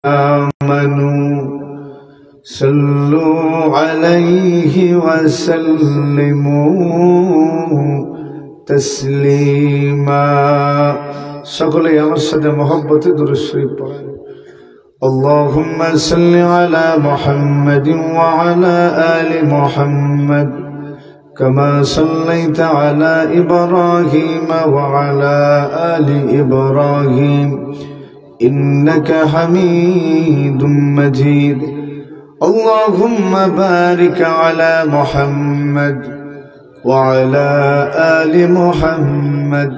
آمنوا صلوا عليه وسلموا تسليما সকলে আমার সাথে মহব্বতে দুরূদ শরীফ পড়েন اللهم صل على محمد وعلى آل محمد كما صليت على إبراهيم وعلى آل إبراهيم إنك حميد مجيد اللهم بارك على محمد وعلى آل محمد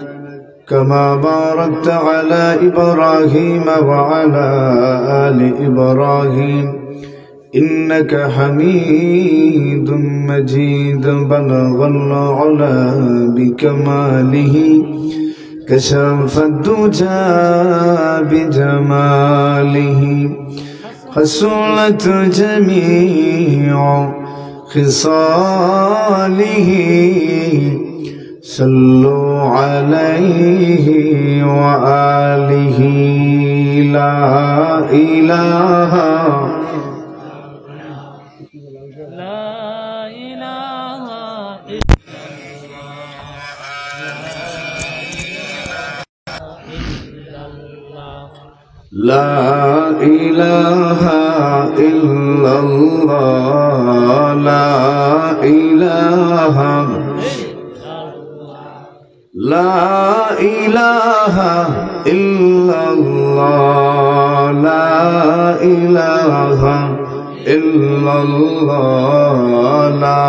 كما باركت على إبراهيم وعلى آل إبراهيم إنك حميد مجيد بلغ العلا بكماله كشف الدجى بجماله حصلت جميع خصاله صلوا عليه وآله لا إله لا إله إلا الله لا إله لا إله إلا الله لا إله إلا الله لا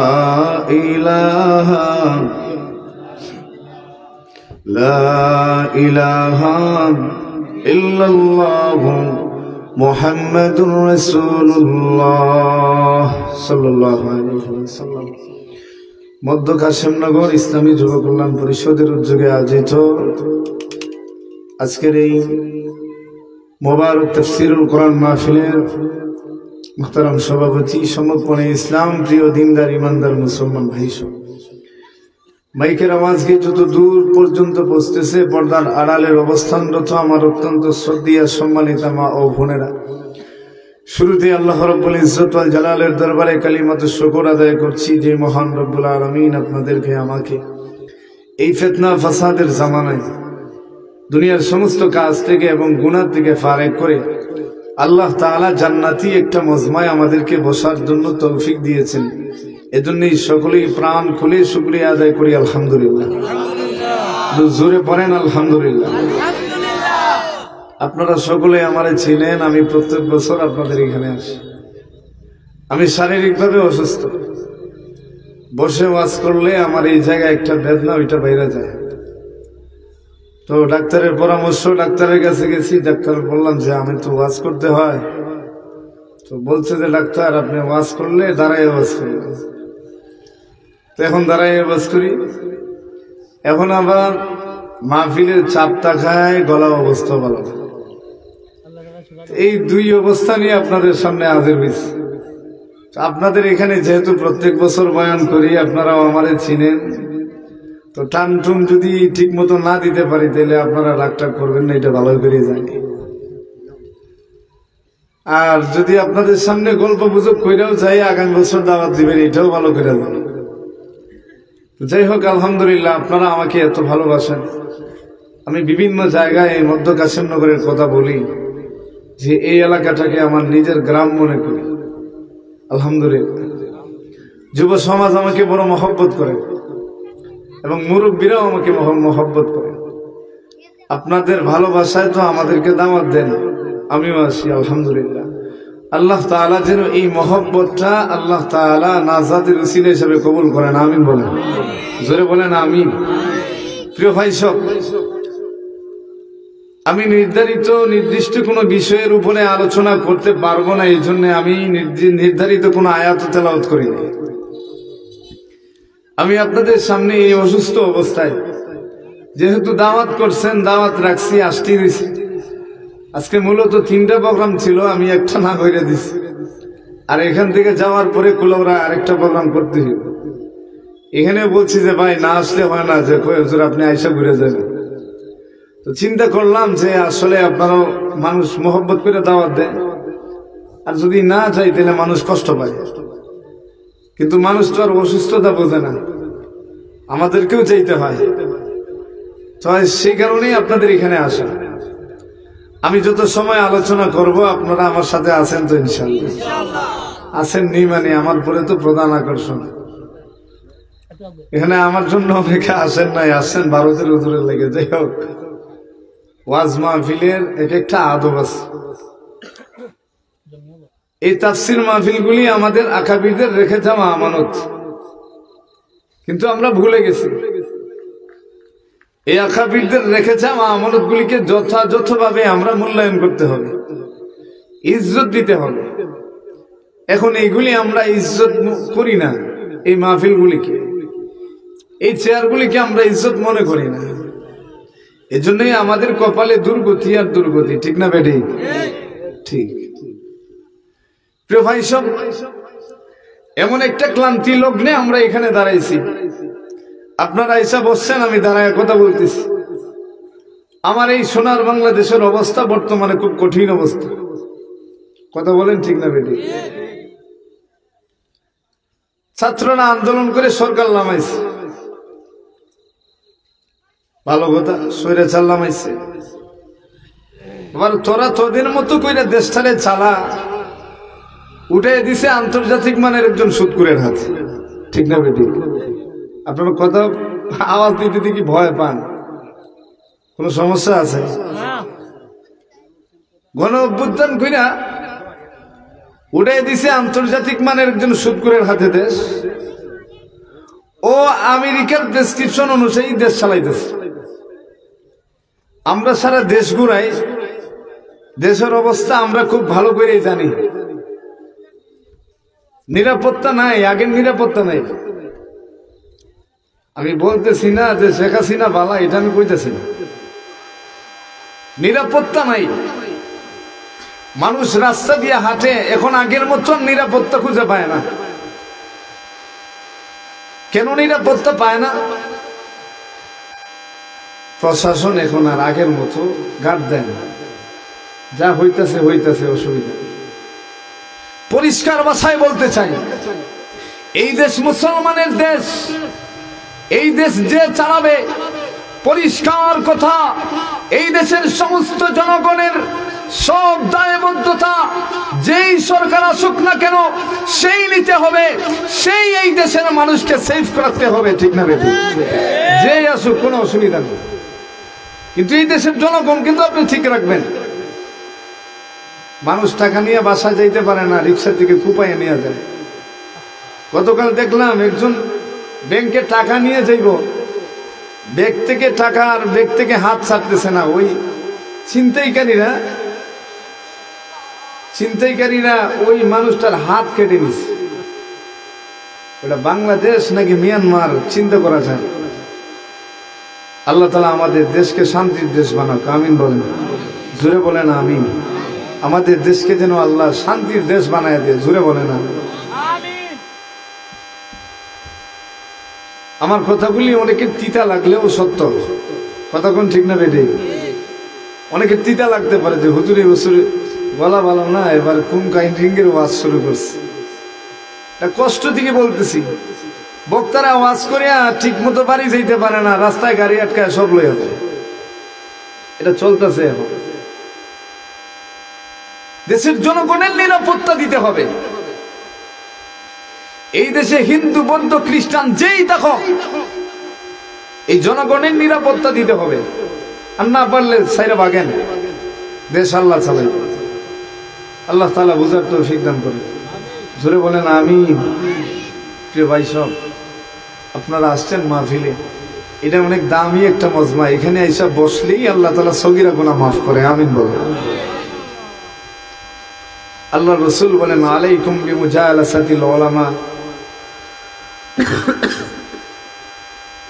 إله لا إله إلا الله محمد رسول الله صلى الله عليه وسلم মধ্য কাশেমনগর ইসলামী যুব কল্যাণ পরিষদের উদ্যোগে আয়োজিত আজকের এই মোবারক তাফসীরুল কোরআন মাহফিলের মুহতারাম সভাপতি সমর্পণে ইসলাম প্রিয় দিনদার ইমানদার মুসলমান ভাই সব মাইকের আওয়াজকে যত দূর পর্যন্ত পৌঁছতেছে পর্দার আড়ালের অবস্থানরত আমার অত্যন্ত শ্রদ্ধেয় সম্মানিতা মা ও বোনেরা শুরুতে আল্লাহ রাব্বুল ইজ্জত ওয়াল জালালের দরবারে কালিমাতু শুকর আদায় করছি যে মহান রব্বুল আলামিন আপনাদেরকে আমাকে এই ফিতনা ফাসাদের জামানায় দুনিয়ার সমস্ত কাজ থেকে এবং গুনাহ থেকে ফারেক করে আল্লাহ তাআলা জান্নাতি একটা মজমায় আমাদেরকে বসার জন্য তৌফিক দিয়েছেন এজন্যই সকলেই প্রাণ খুলে শুকরিয়া আদায় করি আলহামদুলিল্লাহ জোরে পড়েন আলহামদুলিল্লাহ আপনারা সকলে আমারে চিনেন আমি প্রত্যেক বছর আপনাদের এখানে আসি আমি শারীরিকভাবে অসুস্থ বসে ওয়াজ করলে আমার এই জায়গায় একটা বেদনা ওইটা বাইরে যায় তো ডাক্তারের পরামর্শ ডাক্তারের কাছে গেছি ডাক্তার বললাম যে আমি তো ওয়াজ করতে হয় তো বলছে যে ডাক্তার আপনি ওয়াজ করলে দাঁড়ায় ওয়াজ করবেন তো এখন দাঁড়ায় ওয়াজ করি এখন আবার মাহফিলের চাপটা খায় গলা অবস্থা ভালো এই দুই অবস্থা নিয়ে আপনাদের সামনে হাজির হয়েছি আপনাদের এখানে যেহেতু প্রত্যেক বছর বয়ান করি আপনারাও আমারে চিনেন তো টান টুন যদি ঠিক মতো না দিতে পারি তাহলে আপনারা রাগটা করবেন না এটা ভালো করে জানি আর যদি আপনাদের সামনে গল্প গুজব কইরাও যাই আগামী বছর দাওয়াত দিবেন এটাও ভালো করে জানি যাই হোক আলহামদুলিল্লাহ আপনারা আমাকে এত ভালোবাসেন আমি বিভিন্ন জায়গায় এই মধ্য কাশেমনগরের কথা বলি যে এই এলাকাটাকে আমার নিজের গ্রাম মনে করি আলহামদুলিল্লাহ যুব সমাজ আমাকে বড় মহব্বত করে এবং মুরব্বীরাও আমাকে মহব্বত করে আপনাদের ভালোবাসায় তো আমাদেরকে দাওয়াত দেন আমিও আসি আলহামদুলিল্লাহ আল্লাহ তাআলা যেন এই মহব্বতটা আল্লাহ তাআলা নাজাতের উসিলা হিসেবে কবুল করেন আমিন বলেন জোরে বলেন আমিন প্রিয় ভাই সব আমি নির্দিষ্ট কোনো বিষয়ের উপরে আলোচনা করতে পারবো না এই জন্য আমি নির্ধারিত কোনো আয়াত তেলাওয়াত করি না আমি আপনাদের সামনে এই অসুস্থ অবস্থায় যেহেতু দাওয়াত করছেন দাওয়াত রাখছি আসতে দিছি আজকে মূলত 3টা প্রোগ্রাম ছিল আমি একটা না কইরা দিছি আর এখান থেকে যাওয়ার পরে কুলাউড়া আরেকটা প্রোগ্রাম করতে হবে এখানে বলছি যে ভাই না আসলে হয় না যে কই হুজুর আপনি আয়সা ঘুরে যাবেন তো চিন্তা করলাম যে আসলে আপনারাও মানুষ মোহব্বত করে দাওয়াত দেয়, আর যদি না চাই তাহলে মানুষ কষ্ট পায়। কিন্তু মানুষ তো আর অসুস্থতা বোঝে না, আমাদেরকেও চাইতে হয়। তো সেই কারণেই আপনাদের এখানে আসা। আমি যত সময় আলোচনা করব আপনারা আমার সাথে আছেন তো ইনশাআল্লাহ? আছেন নি মানে আমার পরে তো প্রধান আকর্ষণ। এখানে আমার জন্য অনেকে আসেন নাই, আসছেন ভারতের হুজুরে লেগে। যাই হোক, ওয়াজ মাহফিলের এক একটা আদব আছে। এই তাফসির মাহফিলগুলি আমাদের আকাবিরদের রেখে যাওয়া আমানত, কিন্তু আমরা ভুলে গেছি। এই আকাবিরদের রেখে যাওয়া আমানতগুলিকে যথাযথভাবে আমরা মূল্যায়ন করতে হবে, ইজ্জত দিতে হবে। এখন এইগুলি আমরা ইজ্জত করি না, এই মাহফিলগুলিকে, এই চেয়ারগুলিকে আমরা ইজ্জত মনে করি না। এজন্যই আমাদের কপালে দুর্গতি আর দুর্গতি, ঠিক না বেটি? ঠিক। প্রিয় ভাই সব, এমন একটা ক্লান্তি লগ্নে আমরা এখানে দাঁড়াইছি, আপনারা এসে বসছেন, আমি দাঁড়ায় কথা বলতেছি। আমার এই সোনার বাংলাদেশের অবস্থা বর্তমানে খুব কঠিন অবস্থা। কথা বলেন, ঠিক না বেটি? ছাত্ররা আন্দোলন করে সরকার নামাইছে, ভালো কথা, স্বৈরাচার নামাইছে। এবার তোরা তোদের মতো কইরা দেশটারে চালা, উঠে দিছে আন্তর্জাতিক মানের একজন সুদখোরের হাতে, ঠিক না বেটি? আপনার কথা আওয়াজ দিতে কি ভয় পান? কোন সমস্যা আছে? গণ অভ্যুত্থান কইরা উঠে দিছে আন্তর্জাতিক মানের একজন সুদখোরের হাতে দেশ। ও আমেরিকার প্রেসক্রিপশন অনুযায়ী দেশ চালাইতেছে। আমরা সারা দেশ ঘুরাই, দেশের অবস্থা আমরা খুব ভালো করে জানি। নিরাপত্তা নাই, আগের নিরাপত্তা নাই। আমি বলতেছি না যে শেখ হাসিনা বালা, এটা আমি কইতেছি না। নিরাপত্তা নাই, মানুষ রাস্তা দিয়ে হাঁটে, এখন আগের মতন নিরাপত্তা খুঁজে পায় না। কেন নিরাপত্তা পায় না? প্রশাসন এখন আর আগের মতো গার্ড দেয় না। যা হইতেছে হইতেছে, অসুবিধা। পরিষ্কার ভাষায় বলতে চাই, এই দেশ মুসলমানের দেশ। এই দেশ যে চালাবে, পরিষ্কার কথা, এই দেশের সমস্ত জনগণের সব দায়বদ্ধতা যেই সরকার আসুক না কেন সেই নিতে হবে, সেই এই দেশের মানুষকে সেফ করতে হবে, ঠিক না বেটি? যেই আসুক কোনো অসুবিধা নেই, কিন্তু এই দেশের জনগণ কিন্তু আপনি ঠিক রাখবেন। মানুষ টাকা নিয়ে বাসা যাইতে পারে না, রিক্সা থেকে কুপাইয়ে নিয়ে যায়। গতকাল দেখলাম একজন ব্যাংকে টাকা নিয়ে যাইব, ব্যাগ থেকে টাকা আর ব্যাগ থেকে হাত ছাড়তেছে না। ওই ছিনতাইকারীরা ওই মানুষটার হাত কেটে নিছে। ওটা বাংলাদেশ নাকি মিয়ানমার চিন্তা করা যায়। আল্লাহ তাআলা আমাদের দেশকে শান্তির দেশ বানাক, আমিন বলেন, জোরে বলেন আমিন। আমাদের দেশকে যেন আল্লাহ শান্তির দেশ বানায় দেয়, জোরে বলেন আমিন। আমার কথাগুলি অনেকের তিতা লাগলেও সত্য, কথা কোন ঠিক না বেটে? অনেকের তিতা লাগতে পারে যে হুজুর এই বছর গলা ভালো না, এবার কোন কাইন্ডিংয়ের ওয়াজ শুরু করছে। কষ্ট থেকে বলতেছি, বক্তারা ওয়াজ করিয়া ঠিক মতো বাড়ি যাইতে পারে না, রাস্তায় গাড়ি আটকায় সব লইয়া যায়। এটা চলতেছে এখন। দেশের জনগণের নিরাপত্তা দিতে হবে। এই দেশে হিন্দু, বৌদ্ধ, খ্রিস্টান যেই দেখো, এই জনগণের নিরাপত্তা দিতে হবে। আর না পারলে সাইরা বাগেন, দেশ আল্লাহ চালাই। আল্লাহ তাআলা বুঝার তৌফিক দান করে, জোরে বলেন আমিন। প্রিয় ভাই সব, আপনারা আসছেন মাহফিলে, এটা অনেক দামি একটা মজমা। এখানে এইসব বসলেই আল্লাহ তাআলা সগীরা গুনাহ মাফ করে, আমিন বলেন। আল্লাহ রাসূল বলেন আলাইকুম বিমুজালাসাতিল উলামা,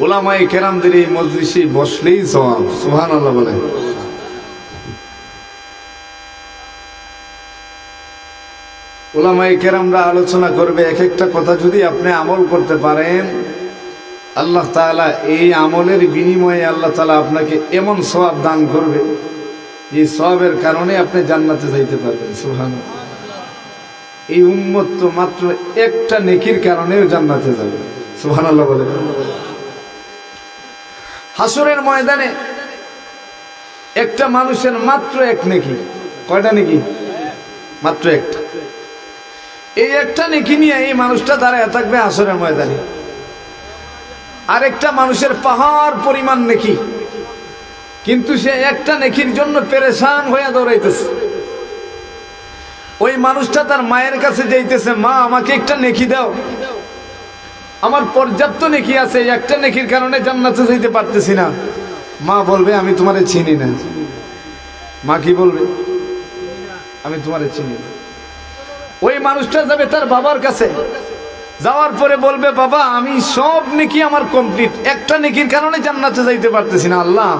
উলামায়ে কেরামদের এই মজলিসে বসলেই সওয়াব। সুবহানাল্লাহ বলেন। উলামায়ে কেরামরা আলোচনা করবে, এক একটা কথা যদি আপনি আমল করতে পারেন, আল্লাহ তাআলা এই আমলের বিনিময়ে আল্লাহ তাআলা আপনাকে এমন সওয়াব দান করবে, এই সওয়াবের কারণে আপনি জান্নাতে যাইতে পারবেন। সুবহানাল্লাহ। এই উম্মত তো মাত্র একটা নেকির কারণেও জান্নাতে যাবে। সুবহানাল্লাহ বলে। হাসরের ময়দানে একটা মানুষের মাত্র এক নেকি। কয়টা নেকি? মাত্র একটা। এই একটা নেকি নিয়ে এই মানুষটা দাঁড়ায় থাকবে হাসরের ময়দানে। আরেকটা মানুষের পাহাড় পরিমাণ নেকি, কিন্তু সে একটা নেকির জন্য পেরেশান হয়ে দৌড়াইতেছে। ওই মানুষটা তার মায়ের কাছে যাইতেছে, মা আমাকে একটা নেকি দাও, আমার পর্যাপ্ত নেকি আছে, একটা নেকির কারণে জান্নাতে যাইতে পারতেছি না। মা বলবে আমি তোমারে চিনি না। মা কি বলবে? আমি তোমারে চিনি না। ওই মানুষটা যাবে তার বাবার কাছে, যাওয়ার পরে বলবে বাবা আমি সব নেকি আমার কমপ্লিট, একটা নেকির কারণে জান্নাতে যাইতে পারতেছি না। আল্লাহ,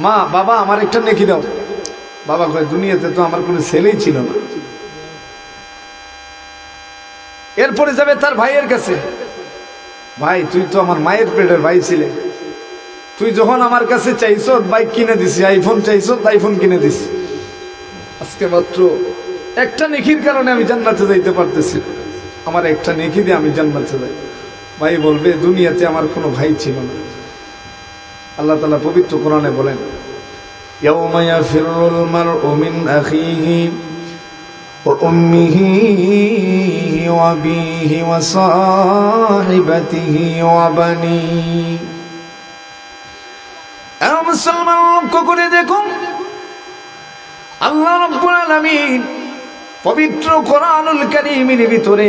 মা বাবা আমার একটা নেকি দাও। বাবা কয় দুনিয়াতে তো আমার কোনো ছেলেই ছিল না। এরপরে যাবে তার ভাইয়ের কাছে, ভাই তুই তো আমার মায়ের পেটের ভাই ছিলে, তুই যখন আমার কাছে চাইছ বাইক কিনে দিছি, আইফোন চাইছ আইফোন কিনে দিছি, আজকে মাত্র একটা নেকির কারণে আমি জান্নাতে যাইতে পারতেছি, আমার একটা নেকি দিয়ে আমি জান্নাতে যাই। ভাই বলবে দুনিয়াতে আমার কোনো ভাই ছিল না। আল্লাহ তাআলা পবিত্র কোরআনে বলেন, ইয়াউমা ইয়াফিরুল মারউ মিন আখিহি ওয়া উম্মিহি ওয়া আবিহি ওয়া সাহিবাতিহি ওয়া বানিহি। এ মুসলমান লক্ষ্য করে দেখুন, আল্লাহ রাব্বুল আলামিন পবিত্র কোরআনুল কারীমের ভিতরে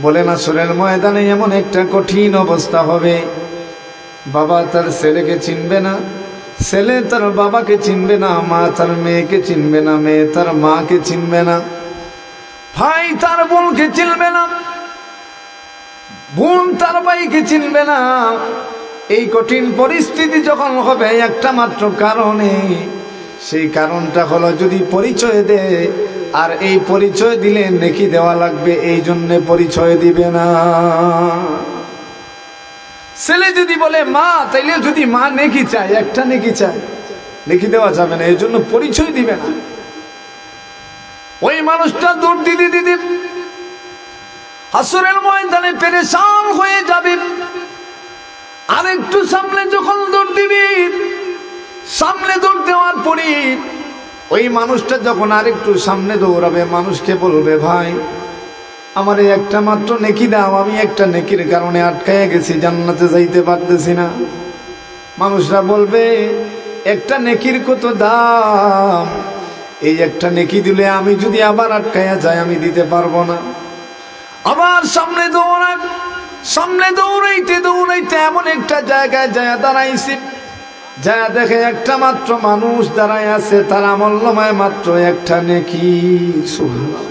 বলেন আসরের ময়দানে এমন একটা কঠিন অবস্থা হবে, বাবা তার ছেলেকে চিনবে না, ছেলে তার বাবাকে চিনবে না, মা তার মেয়েকে চিনবে না, মেয়ে তার মাকে চিনবে না, ভাই তার বোনকে চিনবে না, বোন তার ভাইকে চিনবে না। এই কঠিন পরিস্থিতি যখন হবে একটা মাত্র কারণে, সেই কারণটা হলো যদি পরিচয় দেয়, আর এই পরিচয় দিলে নেকি দেওয়া লাগবে, এই জন্য পরিচয় দিবে না। ছেলে যদি বলে মা, তাইলে যদি মা নেকি চায়, একটা নেকি চায়, নেকি দেওয়া যাবে না, এই জন্য পরিচয় দিবে না। ওই মানুষটা দৌড় দিদি দিদি হাসরের ময়দানে পেরেশান হয়ে যাবে। আর একটু সামনে যখন দৌড় দিবি, সামনে দৌড় দেওয়ার পরে ওই মানুষটা যখন আরেকটু সামনে দৌড়াবে, মানুষকে বলবে ভাই আমার একটা মাত্র নেকি দাও, আমি একটা নেকির কারণে আটকায় গেছি, জান্নাতে যাইতে পারতেছি না। মানুষরা বলবে একটা নেকির কত দাম, এই একটা নেকি দিলে আমি যদি আবার আটকায়া যাই আমি দিতে পারবো না। আবার সামনে দৌড়ায়, সামনে দৌড়াইতে দৌড়াইতে এমন একটা জায়গায় যায় দাঁড়াইছি, যা দেখে একটা মাত্র মানুষ দাঁড়ায় আছে, তার আমলনামায় মাত্র একটা নেকি। সুবহানাল্লাহ,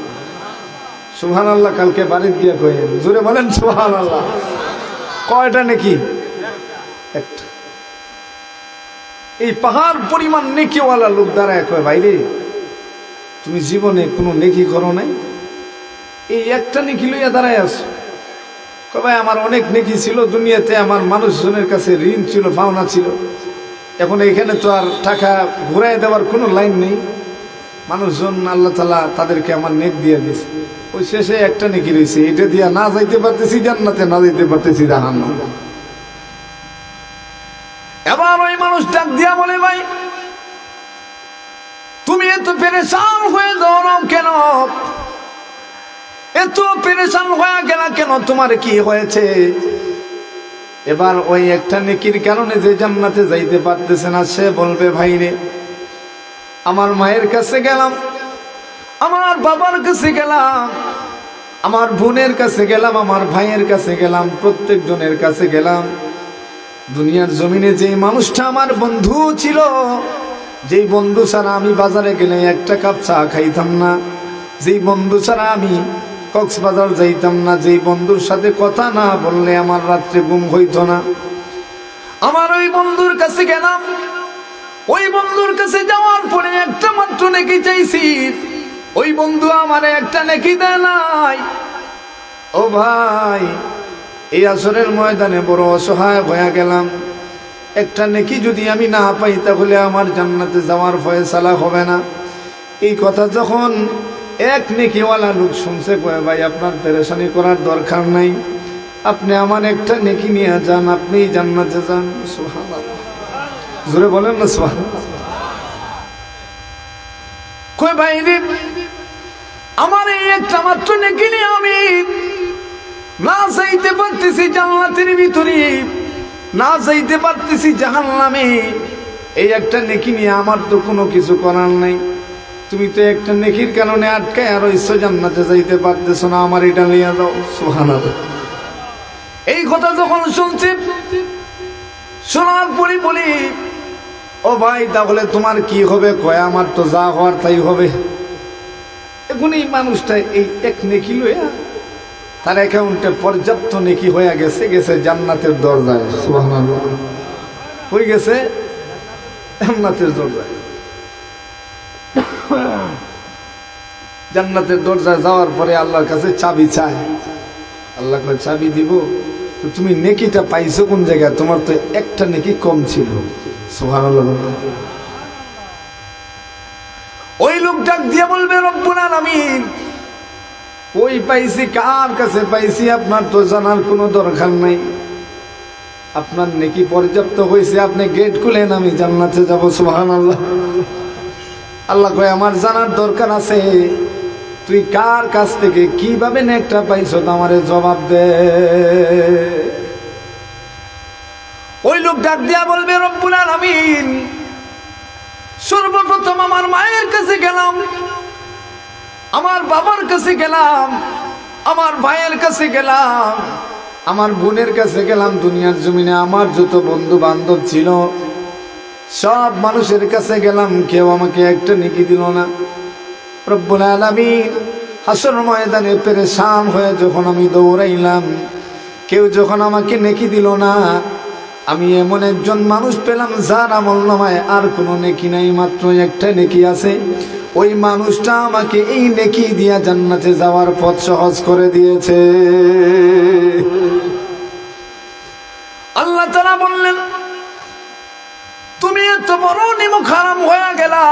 সুবহানাল্লাহ। কালকে বাড়ির দিয়ে কইেন, জোরে বলেন সুবহানাল্লাহ। কয়টা নেকি? একটা। এই পাহাড় পরিমাণ নেকিওয়ালা লোক দাঁড়ায় কয় ভাইরে তুমি জীবনে কোনো নেকি করো নাই, এই একটা নেকি লইয়া দাঁড়ায় আছো। কয় ভাই আমার অনেক নেকি ছিল দুনিয়াতে, আমার মানুষজনের কাছে ঋণ ছিল, পাওনা ছিল, এখন এখানে তো আর টাকা ঘুরাই দেওয়ার কোনো লাইন নেই, মানুষজন আল্লাহ তাআলা তাদেরকে আমার নেক দিয়ে দিয়েছে, ওই শেষে একটা নেকি রয়েছে, এটা দিয়া না যাইতে পারতেছি জান্নাতে, না যাইতে পারতেছি জাহান্নামে। এবার ওই মানুষ ডাক দিয়া বলে ভাই তুমি এত পেরেশান হয়ে দৌড়াও কেন, এত পেরেশান হয়ে গেল কেন, তোমার কি হয়েছে? এবার ওই একটা নেকির কারণে যে জান্নাতে যাইতে পারতেছে না, সে বলবে ভাইরে আমার মায়ের কাছে গেলাম, আমার বাবার কাছে গেলাম, আমার বোনের কাছে গেলাম, আমার ভাইয়ের কাছে গেলাম, প্রত্যেক জনের কাছে গেলাম। দুনিয়ার জমিনে যে মানুষটা আমার বন্ধু ছিল, যেই বন্ধু ছাড়া আমি বাজারে গেলে একটা কাপ চা খাইতাম না, যেই বন্ধু ছাড়া আমি কক্সবাজার যাইতাম না, যেই বন্ধুর সাথে কথা না বললে আমার রাত্রে ঘুম হইতো না, আমার ওই বন্ধুর কাছে গেলাম। ওই বন্ধুর কাছে যাওয়ার পরে একটা মাত্র নেকি চাইছি, ওই বন্ধু আমারে একটা নেকি দেয় নাই। ও ভাই এই আসরের ময়দানে বড় অসহায় হয়ে গেলাম, একটা নেকি যদি আমি না পাই তাহলে আমার জান্নাতে যাওয়ার ফয়সালা হবে না। এই কথা যখন এক নেকিওয়ালা লোক শুনছে, কয় ভাই আপনার পেরেশানি করার দরকার নাই, আপনি আমার একটা নেকি নিয়ে যান, আপনি জান্নাতে যান। সুবহানাল্লাহ, জোরে বলেন না সুবহানাল্লাহ। কয় ভাই রে, আমার এই একটা মাত্র নেকি নিয়ে আমি না যাইতে পারতেছি জান্নাতের ভিতরে, না যাইতে পারতেছি জাহান্নামে। এই একটা নেকি নিয়ে আমার তো কোনো কিছু করার নাই। তুমি তো একটা নেকির কারণে আটকায় আর রইছো, জান্নাতে যাইতে পারতেছো না, আমার এটা নিয়ে যাও। সুবহানাল্লাহ। এই কথা যখন শুনছি, শোনার পরে বলি, ও ভাই তাহলে তোমার কি হবে? কয় আমার তো যা হওয়ার তাই হবে। এখন এই মানুষটা এই এক নেকি লইয়া তার অ্যাকাউন্টে পর্যাপ্ত নেকি হয়ে গেছে, গেছে জান্নাতের দরজায়। সুবহানাল্লাহ, হয়ে গেছে জান্নাতের দরজায়। জান্নাতের দরজায় যাওয়ার পরে আল্লাহর কাছে চাবি চায়। আল্লাহ কয় চাবি দিব, তো তুমি নেকিটা পাইছো কোন জায়গায়? তোমার তো একটা নেকি কম ছিল। সুবহানাল্লাহ। ওই লোক ডাক দিয়ে বলবে, রব্বুল আলামিন, ওই পাইছি, কার কাছে পাইছি আপনার তো জানার কোনো দরকার নাই। আপনার নেকি পর্যাপ্ত হয়েছে, আপনি গেট খুলেন, আমি জান্নাতে যাব। সুবহানাল্লাহ। আল্লাহ কয় আমার জানার দরকার আছে, তুই কার কাছ থেকে কিভাবে নেকটা পাইছো আমারে জবাব দে। ওই লোক ডাক দিয়া বলবে, রব্বুল আলামিন, সর্বপ্রথম আমার মায়ের কাছে গেলাম, আমার বাবার কাছে গেলাম, আমার ভাইয়ের কাছে গেলাম, আমার বোনের কাছে গেলাম। দুনিয়ার জমিনে আমার যত বন্ধু বান্ধব ছিল সব মানুষের কাছে গেলাম, কেউ আমাকে একটা নেকি দিল না। রব্বুল আলামিন হাসর ময়দানে পেরেশান হয়ে যখন আমি দৌড়াইলাম, কেউ যখন আমাকে নেকি দিল না, আমি এমন একজন মানুষ পেলাম যার আমলনামায় আর কোনো নেকি নাই, মাত্র একটা নেকি আছে। ওই মানুষটা আমাকে এই নেকি দিয়া জান্নাতে যাওয়ার পথ সহজ করে দিয়েছে। আল্লাহ তাআলা বললেন, তুমি এত বড় নিমুখ হারাম হয়ে গেলা,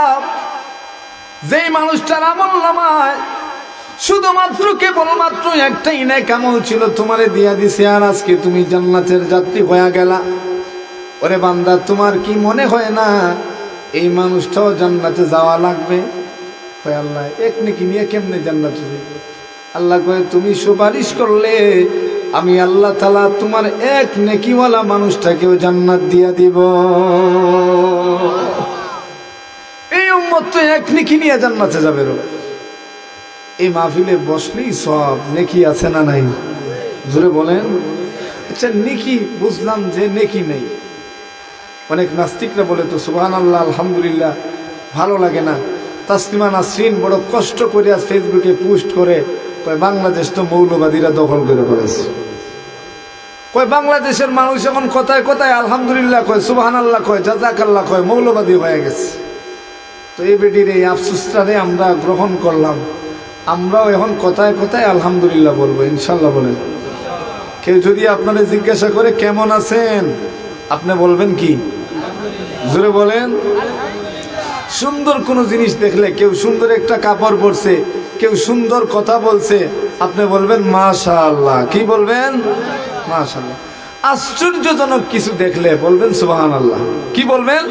যেই মানুষটার আমলনামায় শুধুমাত্র কেবলমাত্র একটাই নেক আমল ছিল, তোমারে দিয়া দিছে, আর আজকে তুমি জান্নাতের যাত্রী হয়ে গেলা। ওরে বান্দা, তোমার কি মনে হয় না এই মানুষটাও জান্নাতে যাওয়া লাগবে? কয় আল্লাহ, এক নেকি নিয়ে কেমনে জান্নাতে যাবে? আল্লাহ কয়, তুমি সুপারিশ করলে আমি আল্লাহ তাআলা তোমার এক নেকিওয়ালা মানুষটাকেও জান্নাত দিয়া দিব। এই উম্মত তো এক নেকি নিয়ে জান্নাতে যাবে। এই মাহফিলে বসলেই সব নেকি আছে না নাই? জোরে বলেন। আচ্ছা, নেকি বুঝলাম যে নেকি নেই। অনেক নাস্তিকরা বলে তো সুবহানাল্লাহ, আলহামদুলিল্লাহ, ভালো লাগে না। তাসলিমা নাসরিন বড় কষ্ট করে আজ ফেসবুকে পোস্ট করে, কয় বাংলাদেশ তো মৌলবাদীরা দখল করে ফেলেছে। কয় বাংলাদেশের মানুষ এখন কথায় কথায় আলহামদুলিল্লাহ কয়, সুবহানাল্লাহ কয়, জাযাকাল্লাহ কয়, মৌলবাদী হয়ে গেছে। তো এই বেটির এই আফসোসটারে আমরা গ্রহণ করলাম। আমরাও এখন কথায় কথায় আলহামদুলিল্লাহ বলবো, ইনশাল্লাহ। বলেন, কেউ যদি আপনারা জিজ্ঞাসা করে কেমন আছেন, আপনি বলবেন কি? জোরে বলেন। সুন্দর কোন জিনিস দেখলে, কেউ সুন্দর একটা কাপড় পরছে, কেউ সুন্দর কথা বলছে, আপনি বলবেন মাশাআল্লাহ। কি বলবেন? মাশাআল্লাহ। আশ্চর্যজনক কিছু দেখলে বলবেন সুবহানাল্লাহ। কি বলবেন?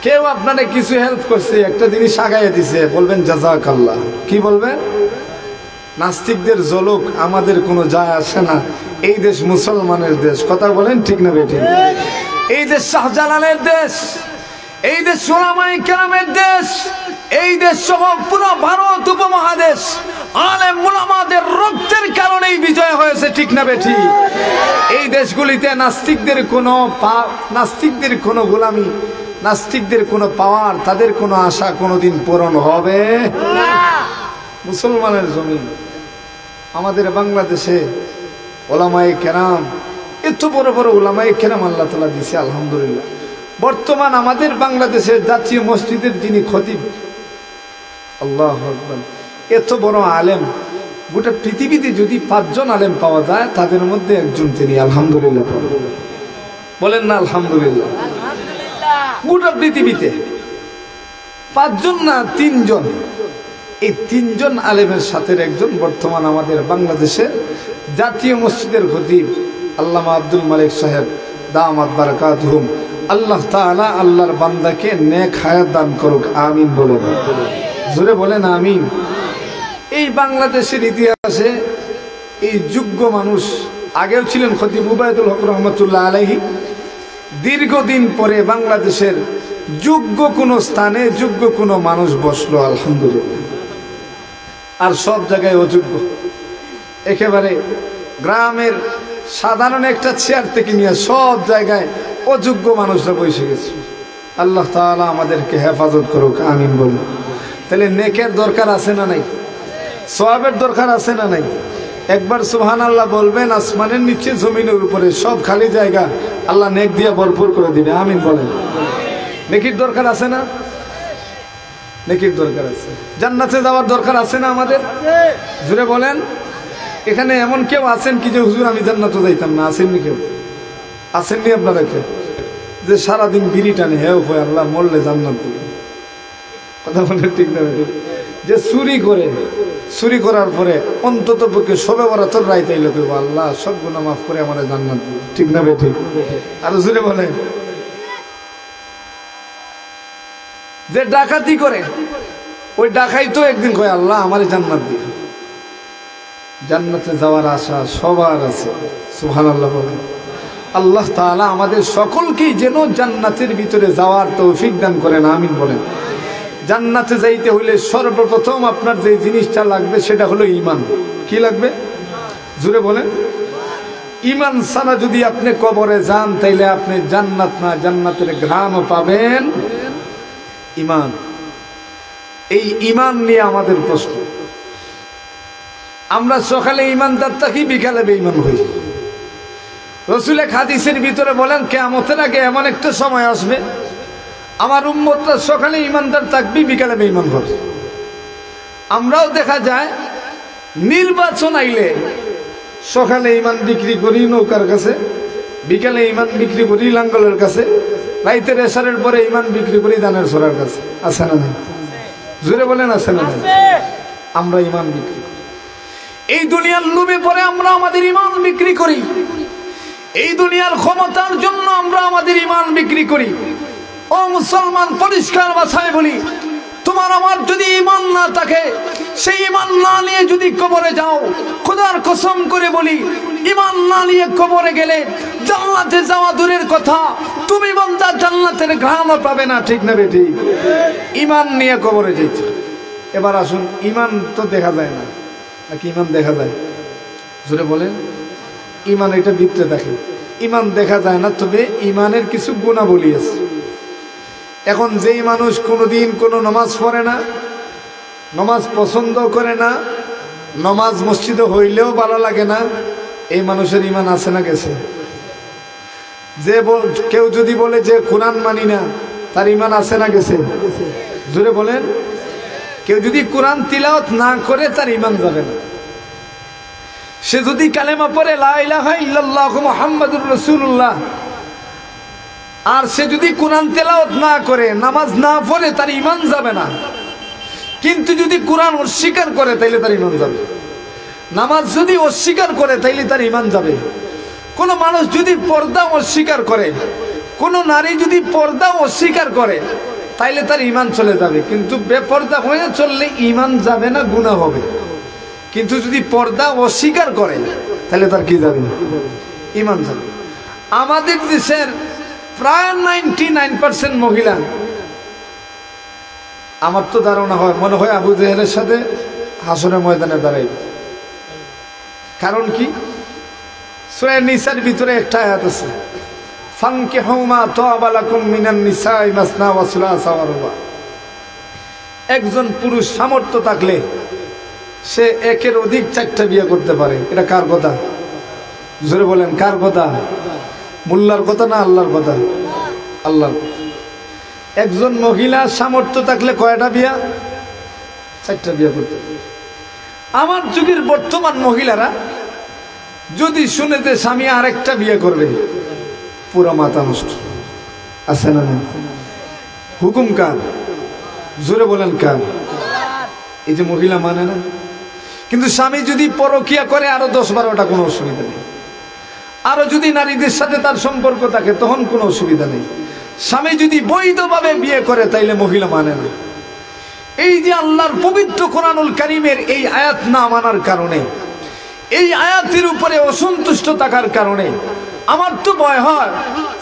কেউ আপনারে কিছু হেল্প করছে, একটা জিনিস আগাইয়া দিছে, বলবেন জাযাকাল্লাহ। কি বলবেন? নাস্তিকদের জলক আমাদের কোনো যায় আসে না। এই দেশ মুসলমানের দেশ। কথা বলেন ঠিক না বেঠিক? এই দেশ শাহজালালের দেশ, এই দেশ উলামায়ে কেরামের দেশ, এই দেশ সহ পুরো ভারত উপমহাদেশ আলেম উলামাদের রক্তের কারণেই বিজয় হয়েছে। ঠিক না বেঠিক? এই দেশগুলিতে নাস্তিকদের কোনো গোলামি, নাস্তিকদের কোনো পাওয়ার, তাদের কোনো আশা কোনোদিন পূরণ হবে না। মুসলমানের জমি আমাদের বাংলাদেশে ওলামায়ে কেরাম, এত বড় বড় ওলামায়ে কেরাম আল্লাহ তাআলা দিয়েছে, আলহামদুলিল্লাহ। বর্তমান আমাদের বাংলাদেশের জাতীয় মসজিদের যিনি খতিব, আল্লাহু আকবার, এত বড় আলেম, গোটা পৃথিবীতে যদি 5 জন আলেম পাওয়া যায় তাদের মধ্যে একজন তিনি, আলহামদুলিল্লাহ বলেন না আলহামদুলিল্লাহ। গোটা পৃথিবীতে 5 জন না 3 জন, এই 3 জন আলেমের সাথে একজন বর্তমান আমাদের বাংলাদেশের জাতীয় মসজিদের খতিব আল্লামা আব্দুল মালিক সাহেব দামাত বারাকাতুহুম। আল্লাহ তাআলা আল্লাহর বান্দাকে নেক হায়াত দান করুক, আমিন বলেন, জোরে বলেন আমিন। এই বাংলাদেশের ইতিহাসে এই যোগ্য মানুষ আগেও ছিলেন খতিব উবাইদুল হক রহমতুল্লাহ আলাইহি। দীর্ঘদিন পরে বাংলাদেশের যোগ্য কোনো স্থানে যোগ্য কোনো মানুষ বসলো, আলহামদুলিল্লাহ। আর সব জায়গায় অযোগ্য, একেবারে গ্রামের সাধারণ একটা চেয়ার থেকে নিয়ে সব জায়গায় অযোগ্য মানুষরা বসে গেছে। আল্লাহ তাআলা আমাদেরকে হেফাজত করুক, আমিন বলুন। তাহলে নেকের দরকার আছে না নাই? সওয়াবের দরকার আছে না নাই? একবার সুবহানাল্লাহ বলবেন, আসমানের নিচে জমিনের উপরে সব খালি জায়গা আল্লাহ নেক দিয়ে ভরপুর করে দিবে, আমিন বলেন। নেকির দরকার আছে না? নেকির দরকার আছে। জান্নাতে যাওয়ার দরকার আছে না আমাদের? জুড়ে বলেন। এখানে এমন কেউ আছেন কি যে হুজুর আমি জান্নাতে যাইতাম না? আসেননি কেউ? আসেননি আপনারা কেউ? যে সারাদিন বিড়ি টানে, হেও হয়ে আল্লাহ মরলে জান্নাত দিবে, কথা বলে ঠিক না? যে চুরি করে, চুরি করার পরে অন্তত পক্ষে শবে বরাতের রাইতে এলো কেউ, আল্লাহ সব গুনাহ মাফ করে আমার জান্নাত দিবে, ঠিক না বেঠিক? আর জুড়ে বলে। যে ডাকাতি করে, ওই ডাকাই তো একদিন কয় আল্লাহ আমার জান্নাত দিবে। জান্নাতে যাওয়ার আশা সবার আছে, সুবহানাল্লাহ বলেন। আল্লাহ তাআলা আমাদের সকলকেই যেন জান্নাতের ভিতরে যাওয়ার তৌফিক দান করেন, আমিন বলেন। জান্নাতে যাইতে হইলে সর্বপ্রথম আপনার যে জিনিসটা লাগবে সেটা হলো ঈমান। কি লাগবে? জোরে বলেন। ঈমান ছাড়া যদি আপনি কবরে যান তাইলে আপনি জান্নাত না, জান্নাতের ঘ্রাণও পাবেন। ঈমান, এই ঈমান নিয়ে আমাদের প্রশ্ন। আমরা সকালে ঈমানদার থাকি, বিকালে বেঈমান হই। রাসূল হাদিসের ভিতরে বলেন কিয়ামতের আগে এমন একটা সময় আসবে আমার উম্মতরা সকালে ঈমানদার থাকবে, বিকালে বেঈমান হবে। আমরাও দেখা যায় নির্বাচন আইলে সকালে ঈমান বিক্রি করি নৌকার কাছে, বিকালে ঈমান বিক্রি করি লাঙ্গলের কাছে, রাইতের এশারের পরে ঈমান বিক্রি করি ধানের ছড়ার কাছে। আছে না নাই? জোরে বলেন আছে না নাই? আমরা ঈমান বিক্রি করি। এই দুনিয়ার লোভে পরে আমরা আমাদের ঈমান বিক্রি করি। এই দুনিয়ার ক্ষমতার জন্য আমরা আমাদের ঈমান বিক্রি করি। ও মুসলমান, পরিষ্কার ভাষায় বলি, তোমার আমার যদি ঈমান না থাকে, সেই ঈমান না নিয়ে যদি কবরে যাও, খোদার কসম করে বলি, ঈমান না নিয়ে কবরে গেলে জান্নাতে যাওয়া দূরের কথা, তুমি বান্দা জান্নাতের ঘ্রাণও পাবে না, ঠিক না বেঠিক? ঈমান নিয়ে কবরে যেতে। এবার আসুন, ঈমান তো দেখা যায় না, নাকি ঈমান দেখা যায়? জোরে বলেন। ঈমান এটা ভিতরে দেখে, ঈমান দেখা যায় না, তবে ঈমানের কিছু গুণাবলী আছে। এখন যেই মানুষ কোনোদিন কোনো নামাজ পড়ে না, নামাজ পছন্দ করে না, নামাজ মসজিদে হইলেও ভালো লাগে না, এই মানুষের ঈমান আছে না গেছে? যে কেউ যদি বলে যে কোরআন মানি না, তার ঈমান আছে না গেছে? জোরে বলেন। কেউ যদি কোরআন তিলাওয়াত না করে, তার ঈমান যাবে না। সে যদি কালেমা পড়ে লা ইলাহা ইল্লাল্লাহ মুহাম্মাদুর রাসূলুল্লাহ, আর সে যদি কোরআন তেলাওয়াত না করে, নামাজ না পড়ে, তার ঈমান যাবে না। কিন্তু যদি কোরআন অস্বীকার করে তাইলে তার ঈমান যাবে। নামাজ যদি অস্বীকার করে তাইলে তার ঈমান যাবে। কোন মানুষ যদি পর্দা অস্বীকার করে, কোন নারী যদি পর্দা অস্বীকার করে, তাইলে তার ঈমান চলে যাবে। কিন্তু বেপর্দা হয়ে চললে ঈমান যাবে না, গুনাহ হবে। কিন্তু যদি পর্দা অস্বীকার করে তাহলে তার কি যাবে? ঈমান যাবে। আমাদের দেশের প্রায় 99% মহিলা, আমার তো ধারণা হয়, মনে হয় আবু জেহেলের সাথে হাসরের ময়দানে দাঁড়াইবে। কারণ কি? সূরা নিসার ভিতরে একটা আয়াত আছে, ফানকিহু মা তাবা লাকুম মিনান নিসাই মাসনা ওয়া সুলাসা ওয়া রুবা। একজন পুরুষ সামর্থ্য থাকলে সে একের অধিক 4টা বিয়ে করতে পারে। এটা কার কথা? জোরে বলেন, কার কথা? মোল্লার কথা না আল্লাহর কথা? আল্লাহর কথা। একজন মহিলা সামর্থ্য থাকলে কয়টা বিয়া? 4টা বিয়ে করতে পারে। আমার যুগের বর্তমান মহিলারা যদি শুনে যে স্বামী আরেকটা বিয়ে করবে, পুরো মাথা নষ্ট। আছে না? হুকুম কার? জোরে বলেন কার? এই যে মহিলা মানে না, কিন্তু স্বামী যদি পরকিয়া করে আরো 10-12টা, কোনো অসুবিধা নেই। আরো যদি নারীদের সাথে তার সম্পর্ক থাকে তখন কোনো অসুবিধা নেই। স্বামী যদি বৈধভাবে বিয়ে করে তাইলে মহিলা মানে না। এই যে আল্লাহর পবিত্র কোরআনুল কারীমের এই আয়াত না মানার কারণে, এই আয়াতের উপরে অসন্তুষ্ট থাকার কারণে আমার তো ভয় হয়।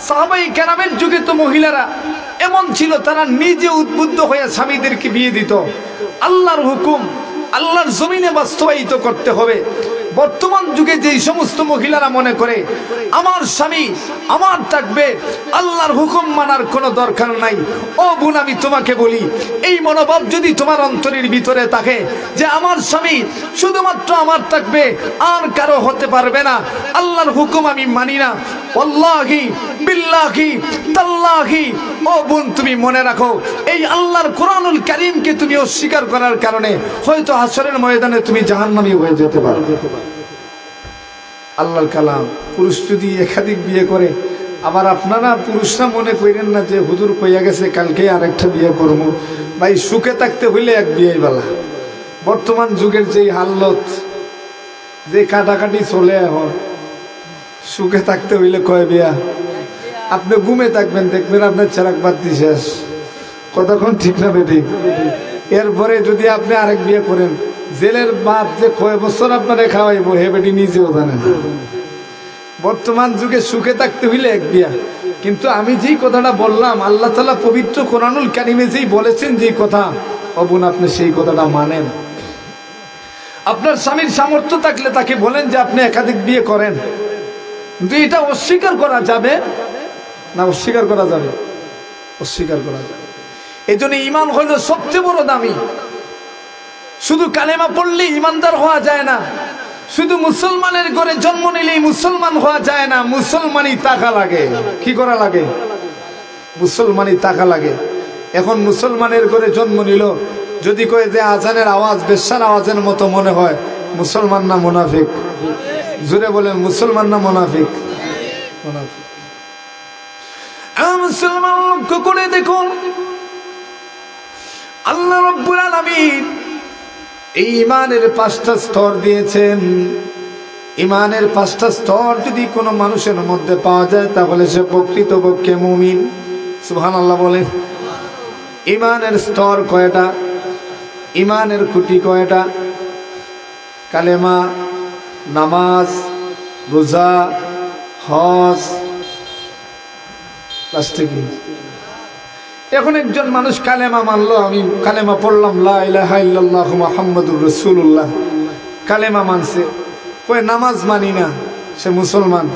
সাহাবায়ে কেরামের যুগে তো মহিলারা এমন ছিল, তারা নিজে উদ্বুদ্ধ হয়ে স্বামীদেরকে বিয়ে দিত। আল্লাহর হুকুম আল্লাহর জমিনে বাস্তবায়িত করতে হবে। বর্তমান যুগে যেই সমস্ত মহিলারা মনে করে আমার স্বামী আমার থাকবে, আল্লাহর হুকুম মানার কোনো দরকার নাই, ও বোন আমি তোমাকে বলি, এই মনোভাব যদি তোমার অন্তরের ভিতরে থাকে যে আমার স্বামী শুধুমাত্র আমার থাকবে, আর কারো হতে পারবে না, আল্লাহর হুকুম আমি মানি না, ওয়াল্লাহি বিল্লাহি তাল্লাহি, ও বোন তুমি মনে রাখো, এই আল্লাহর কোরআনুল কারীমকে তুমি অস্বীকার করার কারণে হয়তো হাসরের ময়দানে তুমি জাহান্নামী হয়ে যেতে পারো। আল্লাহর কালাম। পুরুষ যদি একাধিক বিয়ে করে, আবার আপনারা পুরুষরা মনে করেন না যে হুজুর কইয়া গেছে কালকে আরেকটা বিয়ে করবো। ভাই সুখে থাকতে হইলে এক বিয়ে বেলা। বর্তমান যুগের যেই হালত, যে কাটাকাটি চলে এখন, সুখে থাকতে হইলে কয় বিয়া? আপনি ঘুমে থাকবেন, দেখবেন আপনার চেরাক বাতি শেষ। কতক্ষণ ঠিক না বেটি? এরপরে যদি আপনি আরেক বিয়ে করেন, জেলের বাদ যে কয় বছর আপনারে খাওয়াইবো হে বেটি নিজেও জানেন। বর্তমান যুগে সুখে থাকতে হইলে এক বিয়া। কিন্তু আমি যেই কথাটা বললাম, আল্লাহ তাআলা পবিত্র কোরআনুল কারীমে যেই বলেছেন যেই কথা, ও বোন আপনি সেই কথাটা মানেন। আপনার স্বামীর সামর্থ্য থাকলে তাকে বলেন যে আপনি একাধিক বিয়ে করেন, কিন্তু এটা অস্বীকার করা যাবে না? অস্বীকার করা যাবে? অস্বীকার করা যাবে। এই জন্য ঈমান হইল সবচেয়ে বড় দামি। শুধু কালেমা পড়লেই ঈমানদার হওয়া যায় না, শুধু মুসলমানের ঘরে জন্ম নিলেই মুসলমান হওয়া যায় না। মুসলমানই টাকা লাগে। কি করা লাগে? মুসলমানই টাকা লাগে। এখন মুসলমানের ঘরে জন্ম নিল, যদি কয়ে যে আজানের আওয়াজ বেশ্যার আওয়াজের মতো মনে হয়, মুসলমান না মুনাফিক? জোরে বলেন, মুসলমান না মুনাফিক? মুনাফিক। মুসলমান লক্ষ্য করে দেখুন, আল্লাহ রাব্বুল আলামিন এই ঈমানের 5টা স্তর দিয়েছেন। ঈমানের 5টা স্তর যদি কোনো মানুষের মধ্যে পাওয়া যায় তাহলে সে প্রকৃতপক্ষে মুমিন। সুবহানাল্লাহ বলেন। ঈমানের স্তর কয়টা? ঈমানের খুঁটি কয়টা? কালেমা, নামাজ, রোজা, হজ, লাস্টে কি? এখন একজন মানুষ কালেমা মানলো, আমি কালেমা পড়লাম লা ইলাহা ইল্লাল্লাহু মুহাম্মাদুর রাসূলুল্লাহ, কালেমা মানছে, কয় নামাজ মানি না, সে মুসলমান।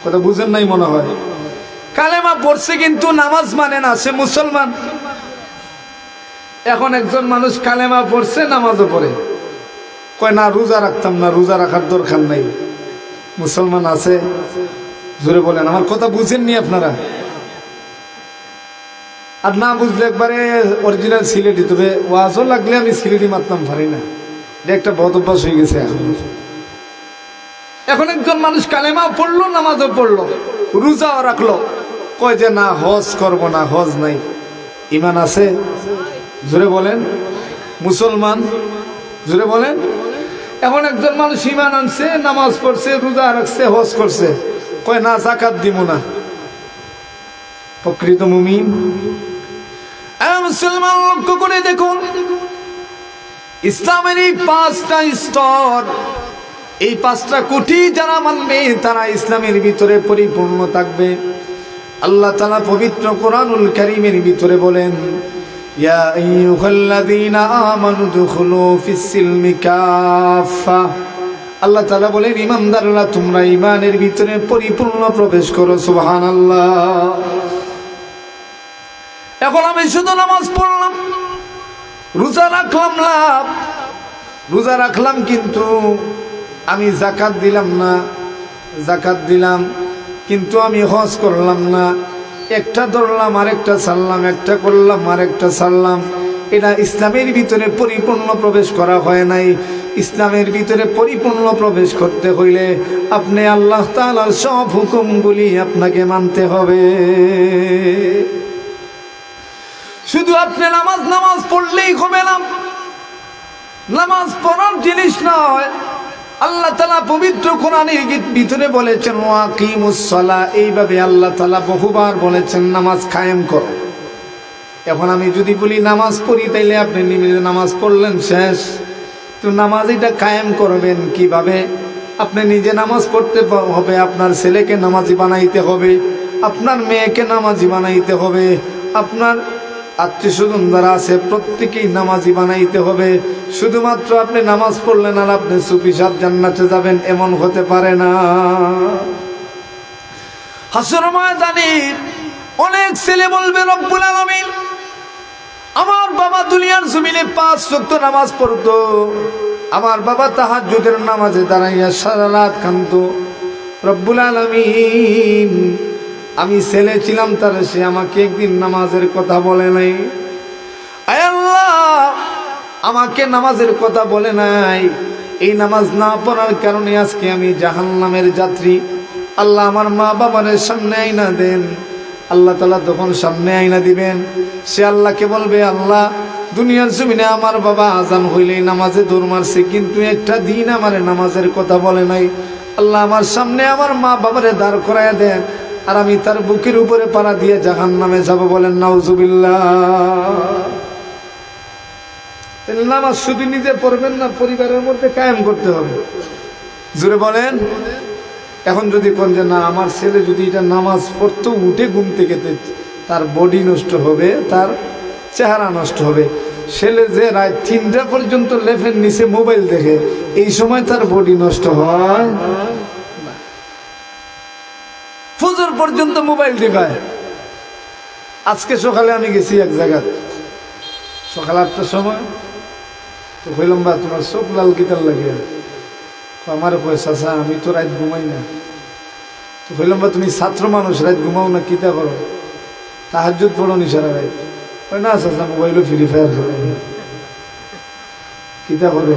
কথা বুঝেন নাই মনে হয়? কালেমা পড়ছে কিন্তু নামাজ মানে না, সে মুসলমান। এখন একজন মানুষ কালেমা পড়ছে, নামাজও পড়ে, কয় না রোজা রাখতাম না, রোজা রাখার দরকার নাই, মুসলমান আছে? জোরে বলেন, আমার কথা বুঝেননি আপনারা? আর না বুঝলে একবারে অরিজিনাল সিলেটি, তবে ওয়াজও লাগলে আমি সিলেটি মারতাম পারি না, এটা একটা বদ অভ্যাস হয়ে গেছে। এখন একজন মানুষ কালেমাও পড়লো, নামাজও পড়লো, রোজাও রাখলো, কয় যে না হজ করবো না, হজ নাই। ঈমান আছে? জোরে বলেন। মুসলমান? জোরে বলেন। এখন একজন মানুষ ঈমান আনছে, নামাজ পড়ছে, রোজা রাখছে, হজ করছে, কয় না যাকাত দিব না, প্রকৃত মুমিন? মুসলমান লক্ষ্য করে দেখুন, ইসলামের এই 5টা স্তর, এই 5টা কোটি যারা মানবে তারা ইসলামের ভিতরে পরিপূর্ণ থাকবে। আল্লাহ তাআলা পবিত্র কোরআনুল কারীমের ভিতরে বলেন, ইয়া আইয়ুহাল্লাযীনা আমানু দুখুলু ফিস-সিলমি কাফা। আল্লাহ তাআলা বলেন, ঈমানদাররা তোমরা ঈমানের ভিতরে পরিপূর্ণ প্রবেশ করো। সুবহানাল্লাহ। এখন আমি শুধু নামাজ পড়লাম, রোজা রাখলাম, লাভ, রোজা রাখলাম কিন্তু আমি যাকাত দিলাম না, যাকাত দিলাম কিন্তু আমি হজ করলাম না, একটা ধরলাম আরেকটা ছাড়লাম, একটা করলাম আরেকটা ছাড়লাম, এটা ইসলামের ভিতরে পরিপূর্ণ প্রবেশ করা হয় নাই। ইসলামের ভিতরে পরিপূর্ণ প্রবেশ করতে হইলে আপনি আল্লাহ তাআলার সব হুকুমগুলি আপনাকে মানতে হবে। শুধু আপনি নামাজ পড়লেই হবে না, নামাজ পড়ার জিনিস নয়। আল্লাহ তাআলা পবিত্র কোরআনের ভিতরে বলেছেন ওয়াকিমুস সালাহ, এইভাবে আল্লাহ তাআলা বহুবার বলেছেন নামাজ কায়েম করো। এখন আমি যদি বলি নামাজ পড়ি, তাইলে আপনি নিজে নামাজ পড়লেন শেষ, তো নামাজ এটা কায়েম করবেন কিভাবে? আপনি নিজে নামাজ পড়তে হবে, আপনার ছেলেকে নামাজি বানাইতে হবে, আপনার মেয়েকে নামাজি বানাইতে হবে, আপনার আত্মীয় স্বজন যারা আছে প্রত্যেকেই নামাজি বানাইতে হবে। শুধুমাত্র আপনি নামাজ পড়লেন আর আপনি সুফি সাহেব জান্নাতে যাবেন, এমন হতে পারে না। হাসর ময়দানে অনেক ছেলে বলবে রব্বুল আলামিন, আমার বাবা দুনিয়ার জমিনে 5 ওয়াক্ত নামাজ পড়তো, আমার বাবা তাহাজ্জুদের নামাজে দাঁড়াইয়া সারা রাত কাঁদতো। রব্বুল আলামিন, আমি ছেলে ছিলাম তার, সে আমাকে একদিন নামাজের কথা বলে নাই। আয় আল্লাহ, আমাকে নামাজের কথা বলে নাই, এই নামাজ না পড়ার কারণে আজকে আমি জাহান্নামের যাত্রী। আল্লাহ আমার মা বাবার সামনে আইনা দেন। আল্লাহ তাআলা তখন সামনে আইনা দিবেন। সে আল্লাহকে বলবে, আল্লাহ দুনিয়ার জমিনে আমার বাবা আজান হইলেই নামাজে দৌড় মারছে, কিন্তু একটা দিন আমার নামাজের কথা বলে নাই। আল্লাহ আমার সামনে আমার মা বাবারে দাঁড় করাইয়া দেন, আর আমি তার বুকের উপরে পাড়া দিয়ে জাহান্নামে যাব। বলেন নাউজুবিল্লাহ। নামাজ শুধু নিজে পড়বেন না, পরিবারের মধ্যে কায়েম করতে হবে। জোরে বলেন। এখন যদি কোন যে না, আমার ছেলে যদি এটা নামাজ পড়তো, উঠে ঘুম থেকে তার বডি নষ্ট হবে, তার চেহারা নষ্ট হবে। ছেলে যে রাত 3টা পর্যন্ত লেফের নিচে মোবাইল দেখে, এই সময় তার বডি নষ্ট হয়। ফজর পর্যন্ত মোবাইল টিপায়। আজকে সকালে আমি গেছি এক জায়গায়, সকাল 8টার সময়, তো কইলাম বা তোমার চোখ লাল কিতার লাগিয়া? আমার কয় চাচা আমি তো রাত ঘুমাই না। তো কইলাম বা তুমি ছাত্র মানুষ, রাত ঘুমাও না, কিতা করো? তাহাজ্জুদ পড়ো নি সারা রাত? কয় না চাচা, মোবাইলও ফ্রি ফায়ার খেলে। কিতা করে?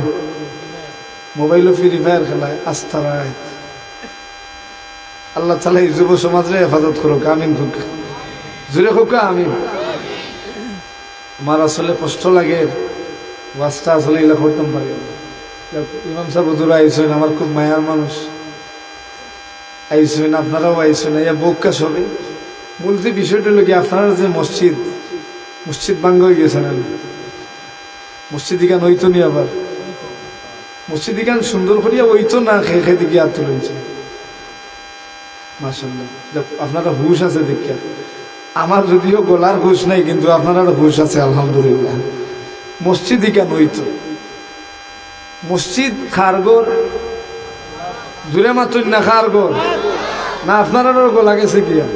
মোবাইলও ফ্রি ফায়ার খেলায় আস্থা রাত। আল্লাহ তাআলা এই যুব সমাজরে হেফাজত করুক, আমিন খুক। জুড়ে খুক আমিন। আমার আসলে কষ্ট লাগে, ওয়াজটা আসলে এগুলো করতাম পারি। ইমাম সাহেব হুজুর আইসেন, আমার খুব মায়ার মানুষ, আইসেন, আপনারাও আইসেন, ইয়া বউকা সবে। মূল যে বিষয়টা হলো কি, আপনারা যে মসজিদ ভাঙ্গ হয়ে গেছেন, মসজিদ ইখান হইতো নি, আবার মসজিদ ইখান সুন্দর করিয়া হইতো না, খেয়ে খেয়ে দিকে আর তুলেছে। মাশাআল্লাহ, আপনারা হুশ আছে দেখিয়া। আমার যদিও গলার হুশ নাই, কিন্তু আপনারা হুশ আছে আলহামদুলিল্লাহ। মসজিদ কেন হইতো? মসজিদ খারগর, জুড়ে মাত্র না খারগর না, আপনারা গলা গেছে গিয়া?